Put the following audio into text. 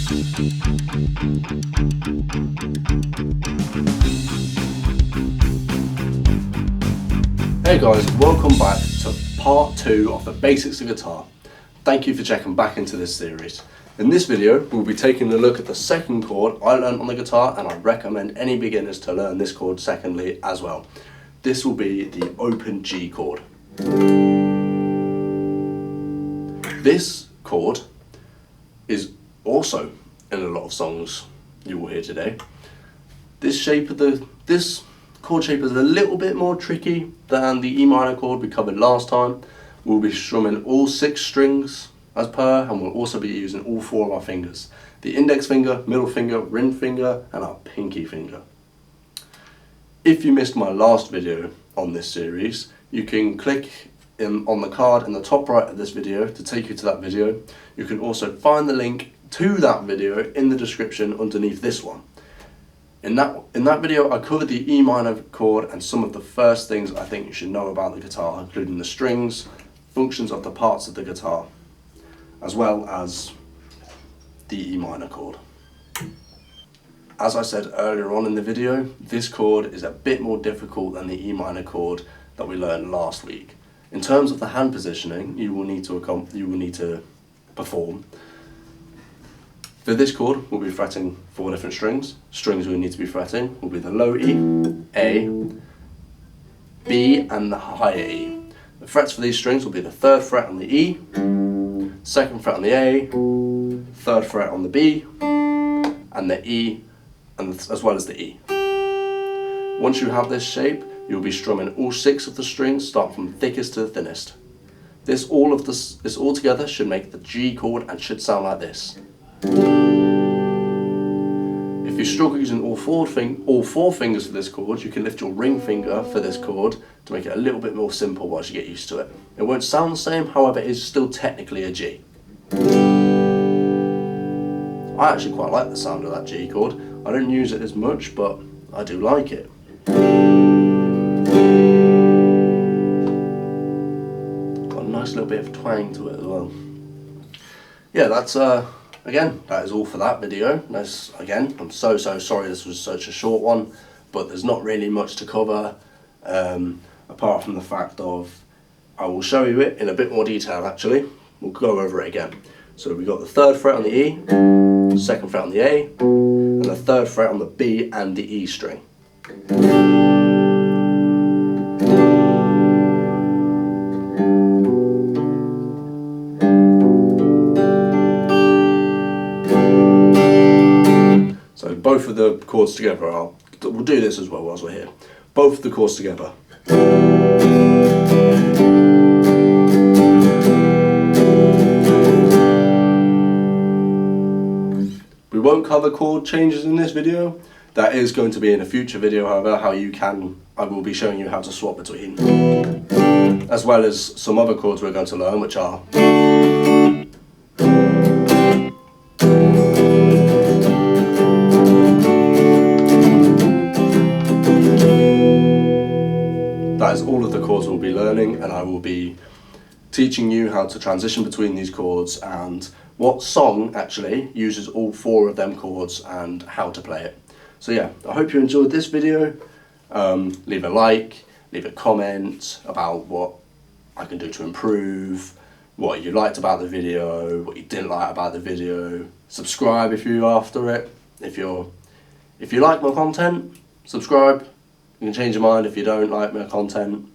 Hey guys, welcome back to part 2 of the basics of guitar. Thank you for checking back into this series. In this video, we'll be taking a look at the second chord I learned on the guitar, and I recommend any beginners to learn this chord secondly as well. This will be the open G chord. This chord is also in a lot of songs you will hear today. This chord shape is a little bit more tricky than the E minor chord we covered last time. We'll be strumming all 6 strings as per, and we'll also be using all 4 of our fingers. The index finger, middle finger, ring finger, and our pinky finger. If you missed my last video on this series, you can click on the card in the top right of this video to take you to that video. You can also find the link to that video in the description underneath this one. In that video, I covered the E minor chord and some of the first things I think you should know about the guitar, including the strings, functions of the parts of the guitar, as well as the E minor chord. As I said earlier on in the video, this chord is a bit more difficult than the E minor chord that we learned last week. In terms of the hand positioning, you will need to perform. For this chord, we'll be fretting 4 different strings. Strings we need to be fretting will be the low E, A, B, and the higher E. The frets for these strings will be the 3rd fret on the E, 2nd fret on the A, 3rd fret on the B, and the E, as well as the E. Once you have this shape, you'll be strumming all 6 of the strings, starting from the thickest to the thinnest. This all together should make the G chord and should sound like this. If you struggle using all 4 fingers for this chord, you can lift your ring finger for this chord to make it a little bit more simple whilst you get used to it. It won't sound the same, however it is still technically a G. I actually quite like the sound of that G chord. I don't use it as much, but I do like it. Got a nice little bit of twang to it as well. Yeah, that's again, that is all for that video. Again, I'm so sorry this was such a short one, but there's not really much to cover apart from the fact of I will show you it in a bit more detail actually. We'll go over it again. So we've got the 3rd fret on the E, 2nd fret on the A, and the 3rd fret on the B and the E string. So both of the chords together, we'll do this as well whilst we're here. Both of the chords together. We won't cover chord changes in this video. That is going to be in a future video, however, I will be showing you how to swap between. As well as some other chords we're going to learn, which are that is all of the chords we'll be learning, and I will be teaching you how to transition between these chords and what song actually uses all 4 of them chords and how to play it. So yeah, I hope you enjoyed this video. Leave a like, leave a comment about what I can do to improve, what you liked about the video, what you didn't like about the video. Subscribe if you're after it. If you like my content, subscribe. You can change your mind if you don't like my content.